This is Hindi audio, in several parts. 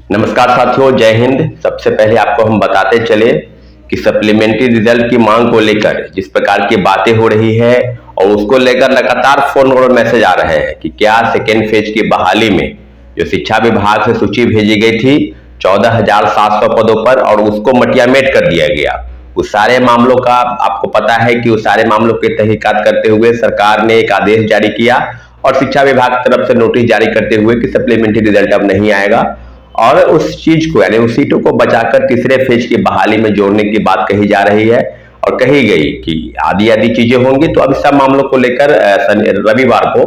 नमस्कार साथियों, जय हिंद। सबसे पहले आपको हम बताते चले कि सप्लीमेंट्री रिजल्ट की मांग को लेकर जिस प्रकार की बातें हो रही है और उसको लेकर लगातार फोन और मैसेज आ रहे हैं कि क्या सेकेंड फेज की बहाली में जो शिक्षा विभाग से सूची भेजी गई थी 14,700 पदों पर और उसको मटियामेट कर दिया गया। उस सारे मामलों का आपको पता है कि उस सारे मामलों की तहकीकात करते हुए सरकार ने एक आदेश जारी किया और शिक्षा विभाग की तरफ से नोटिस जारी करते हुए कि सप्लीमेंट्री रिजल्ट अब नहीं आएगा और उस चीज को यानी उस सीटों को बचाकर तीसरे फेज की बहाली में जोड़ने की बात कही जा रही है और कही गई कि आदि आदि चीजें होंगी। तो अब सब मामलों को लेकर रविवार को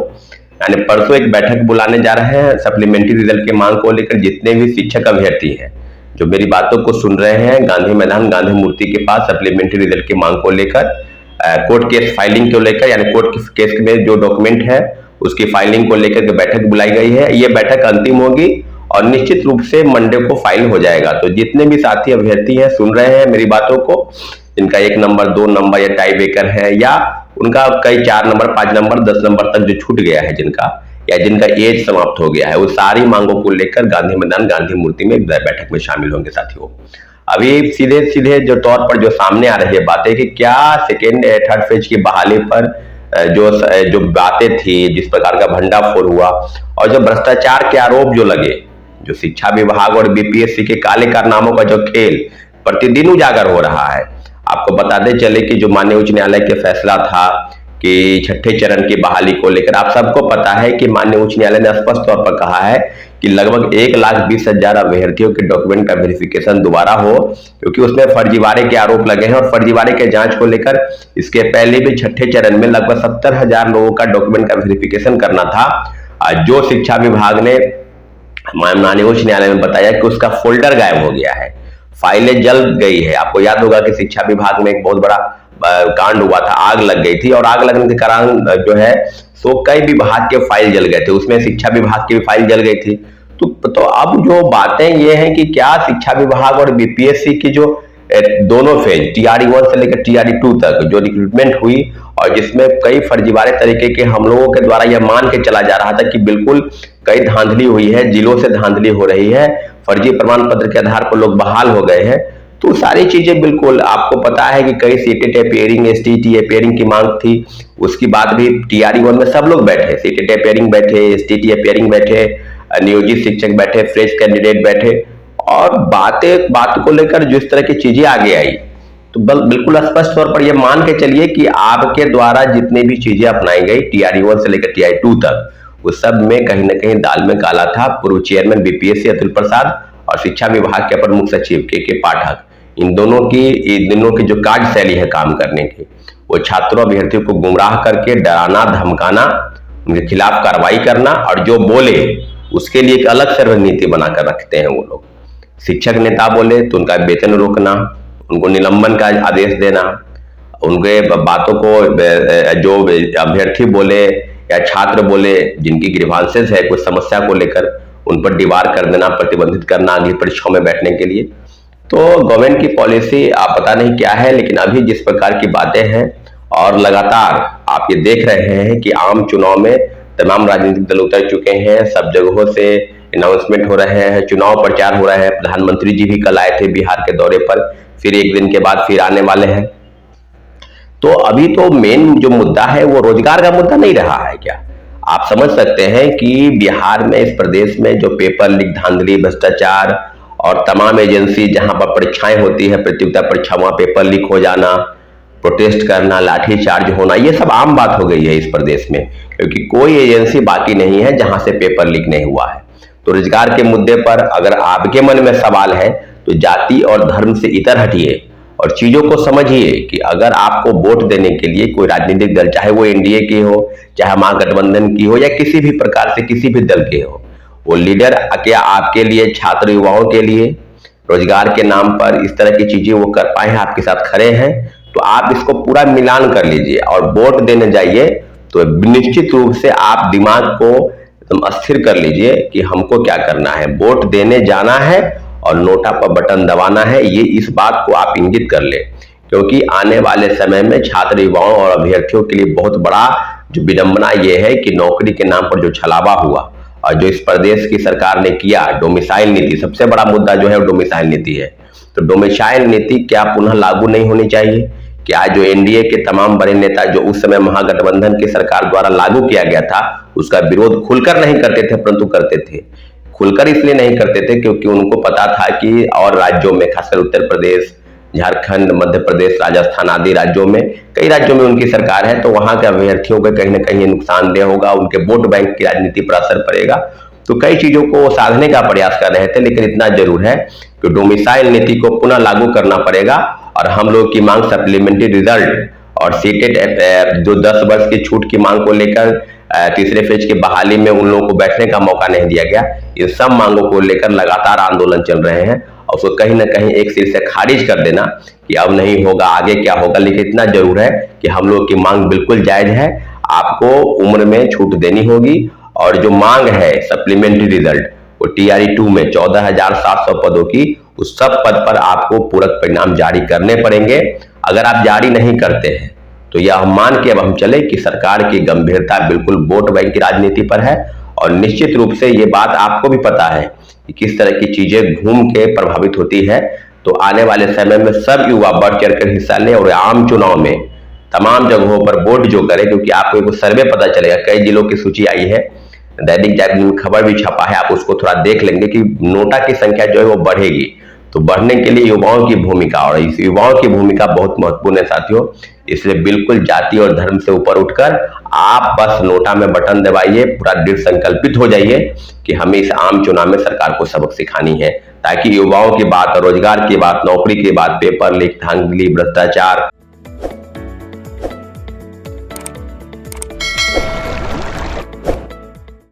यानी परसों एक बैठक बुलाने जा रहे हैं सप्लीमेंट्री रिजल्ट की मांग को लेकर। जितने भी शिक्षक अभ्यर्थी हैं जो मेरी बातों को सुन रहे हैं, गांधी मैदान गांधी मूर्ति के पास सप्लीमेंट्री रिजल्ट की मांग को लेकर कोर्ट केस फाइलिंग को लेकर यानी कोर्ट केस में जो डॉक्यूमेंट है उसकी फाइलिंग को लेकर के बैठक बुलाई गई है। ये बैठक अंतिम होगी और निश्चित रूप से मंडे को फाइल हो जाएगा। तो जितने भी साथी अभ्यर्थी हैं सुन रहे हैं मेरी बातों को, जिनका 1 नंबर 2 नंबर या टाई ब्रेकर है या उनका कई 4 नंबर 5 नंबर 10 नंबर तक जो छूट गया है जिनका या जिनका एज समाप्त हो गया है, वो सारी मांगों को लेकर गांधी मैदान गांधी मूर्ति में बैठक में शामिल होंगे। साथियों, अभी सीधे सीधे जो तौर पर जो सामने आ रही है बातें कि क्या सेकेंड थर्ड फेज की बहाली पर जो जो बातें थी, जिस प्रकार का भंडाफोड़ हुआ और जो भ्रष्टाचार के आरोप जो लगे, जो शिक्षा विभाग और बीपीएससी के काले कारनामों का जो खेल प्रतिदिन उजागर हो रहा है। आपको बताते चले कि जो माननीय उच्च न्यायालय के फैसला था कि छठे चरण की बहाली को लेकर, आप सबको पता है कि माननीय उच्च न्यायालय ने स्पष्ट तौर पर कहा है कि लगभग 1,20,000 अभ्यर्थियों के डॉक्यूमेंट का वेरिफिकेशन दोबारा हो, क्योंकि उसमें फर्जीवाड़े के आरोप लगे हैं और फर्जीवाड़े के जांच को लेकर इसके पहले भी छठे चरण में लगभग 70,000 लोगों का डॉक्यूमेंट का वेरिफिकेशन करना था। जो शिक्षा विभाग ने माननीय उच्च न्यायालय में बताया कि उसका फोल्डर गायब हो गया है, फाइलें जल गई है। आपको याद होगा कि शिक्षा विभाग में एक बहुत बड़ा कांड हुआ था, आग लग गई थी और आग लगने के कारण जो है सो कई विभाग के फाइल जल गए थे, उसमें शिक्षा विभाग की भी फाइल जल गई थी। तो अब जो बातें ये हैं कि क्या शिक्षा विभाग और बीपीएससी की जो दोनों फेज TRE 1 से लेकर TRE 2 तक जो रिक्रूटमेंट हुई और जिसमें कई फर्जीवाड़े तरीके के हम लोगों के द्वारा यह मान के चला जा रहा था कि बिल्कुल कई धांधली हुई है, जिलों से धांधली हो रही है, फर्जी प्रमाण पत्र के आधार पर लोग बहाल हो गए हैं। तो सारी चीजें बिल्कुल आपको पता है कि कई सीटेट अपेयरिंग STT अपेयरिंग की मांग थी, उसकी बात भी TRE 1 में सब लोग बैठे, सीटेट अपेयरिंग बैठे, STT अपेयरिंग बैठे, नियोजित शिक्षक बैठे, फ्रेश कैंडिडेट बैठे और बात को लेकर जिस तरह की चीजें आगे आई तो बिल्कुल स्पष्ट तौर पर यह मान के चलिए कि आपके द्वारा जितनी भी चीजें अपनाई गई TRE 1 से लेकर TRE 2 तक, उस सब में कहीं ना कहीं दाल में काला था। पूर्व चेयरमैन बीपीएससी अतुल प्रसाद और शिक्षा विभाग के अपर मुख्य सचिव के पाठक, इन दोनों की जो कार्यशैली है काम करने की, वो छात्रों अभ्यर्थियों को गुमराह करके डराना धमकाना, उनके खिलाफ कार्रवाई करना और जो बोले उसके लिए एक अलग से रणनीति बनाकर रखते हैं वो लोग। शिक्षक नेता बोले तो उनका वेतन रोकना, उनको निलंबन का आदेश देना, उनके बातों को जो अभ्यर्थी बोले या छात्र बोले जिनकी ग्रीवांसेस है कुछ समस्या को लेकर, उन पर दीवार कर देना, प्रतिबंधित करना अगली परीक्षाओं में बैठने के लिए। तो गवर्नमेंट की पॉलिसी आप पता नहीं क्या है, लेकिन अभी जिस प्रकार की बातें हैं और लगातार आप ये देख रहे हैं कि आम चुनाव में तमाम राजनीतिक दल उतर चुके हैं, सब जगहों से अनाउंसमेंट हो रहे हैं, चुनाव प्रचार हो रहा है। प्रधानमंत्री जी भी कल आए थे बिहार के दौरे पर, फिर एक दिन के बाद फिर आने वाले हैं। तो अभी तो मेन जो मुद्दा है वो रोजगार का मुद्दा नहीं रहा है क्या? आप समझ सकते हैं कि बिहार में, इस प्रदेश में जो पेपर लीक, धांधली, भ्रष्टाचार और तमाम एजेंसी जहां पर परीक्षाएं होती है, प्रतियोगिता परीक्षा, वहां पेपर लीक हो जाना, प्रोटेस्ट करना, लाठीचार्ज होना, ये सब आम बात हो गई है इस प्रदेश में, क्योंकि कोई एजेंसी बाकी नहीं है जहां से पेपर लीक नहीं हुआ है। तो रोजगार के मुद्दे पर अगर आपके मन में सवाल है तो जाति और धर्म से इतर हटिए और चीजों को समझिए कि अगर आपको वोट देने के लिए कोई राजनीतिक दल, चाहे वो एनडीए की हो, चाहे महागठबंधन की हो या किसी भी प्रकार से किसी भी दल के हो, वो लीडर क्या आपके लिए, छात्र युवाओं के लिए रोजगार के नाम पर इस तरह की चीजें वो कर पाए हैं, आपके साथ खड़े हैं, तो आप इसको पूरा मिलान कर लीजिए और वोट देने जाइए। तो निश्चित रूप से आप दिमाग को एकदम अस्थिर कर लीजिए कि हमको क्या करना है, वोट देने जाना है और नोटा पर बटन दबाना है। ये इस बात को आप इंगित कर ले, क्योंकि आने वाले समय में छात्र युवाओं और अभ्यर्थियों के लिए बहुत बड़ा जो विडंबना ये है कि नौकरी के नाम पर जो छलावा हुआ और जो इस प्रदेश की सरकार ने किया डोमिसाइल नीति, सबसे बड़ा मुद्दा जो है वो डोमिसाइल नीति है। तो डोमिसाइल नीति क्या पुनः लागू नहीं होनी चाहिए? कि आज जो एनडीए के तमाम बड़े नेता जो उस समय महागठबंधन की सरकार द्वारा लागू किया गया था उसका विरोध खुलकर नहीं करते थे, परंतु करते थे। खुलकर इसलिए नहीं करते थे क्योंकि उनको पता था कि और राज्यों में, खासकर उत्तर प्रदेश, झारखंड, मध्य प्रदेश, राजस्थान आदि राज्यों में, कई राज्यों में उनकी सरकार है, तो वहां के अभ्यर्थियों को कहीं ना कहीं नुकसानदेह होगा, उनके वोट बैंक की राजनीति पर असर पड़ेगा। तो कई चीजों को साधने का प्रयास कर रहे थे, लेकिन इतना जरूर है कि डोमिसाइल नीति को पुनः लागू करना पड़ेगा। और हम लोग की मांग सप्लीमेंट्री रिजल्ट और सीटेट जो 10 वर्ष की छूट की मांग को लेकर तीसरे फेज की बहाली में उन लोगों को बैठने का मौका नहीं दिया गया, इन सब मांगों को लेकर लगातार आंदोलन चल रहे हैं और उसको कहीं ना कहीं एक सिर से खारिज कर देना कि अब नहीं होगा, आगे क्या होगा। लेकिन इतना जरूर है कि हम लोग की मांग बिल्कुल जायज है, आपको उम्र में छूट देनी होगी। और जो मांग है सप्लीमेंट्री रिजल्ट वो TRE 2 में 14,700 पदों की, उस सब पद पर आपको पूरक परिणाम जारी करने पड़ेंगे। अगर आप जारी नहीं करते हैं तो यह मान के अब हम चले कि सरकार की गंभीरता बिल्कुल वोट बैंक की राजनीति पर है। और निश्चित रूप से ये बात आपको भी पता है कि किस तरह की चीजें घूम के प्रभावित होती है। तो आने वाले समय में सब युवा बढ़ चढ़ कर हिस्सा लें और आम चुनाव में तमाम जगहों पर वोट जो करें, क्योंकि आपको एक सर्वे पता चलेगा, कई जिलों की सूची आई है, दैनिक जागरण में खबर भी छपा है, आप उसको थोड़ा देख लेंगे कि नोटा की संख्या जो है वो बढ़ेगी। तो बढ़ने के लिए युवाओं की भूमिका, और इस युवाओं की भूमिका बहुत महत्वपूर्ण है साथियों। इसलिए बिल्कुल जाति और धर्म से ऊपर उठकर आप बस नोटा में बटन दबाइए, पूरा दृढ़ संकल्पित हो जाइए कि हमें इस आम चुनाव में सरकार को सबक सिखानी है, ताकि युवाओं की बात, रोजगार की बात, नौकरी की बात, पेपर लीक, धांधली, भ्रष्टाचार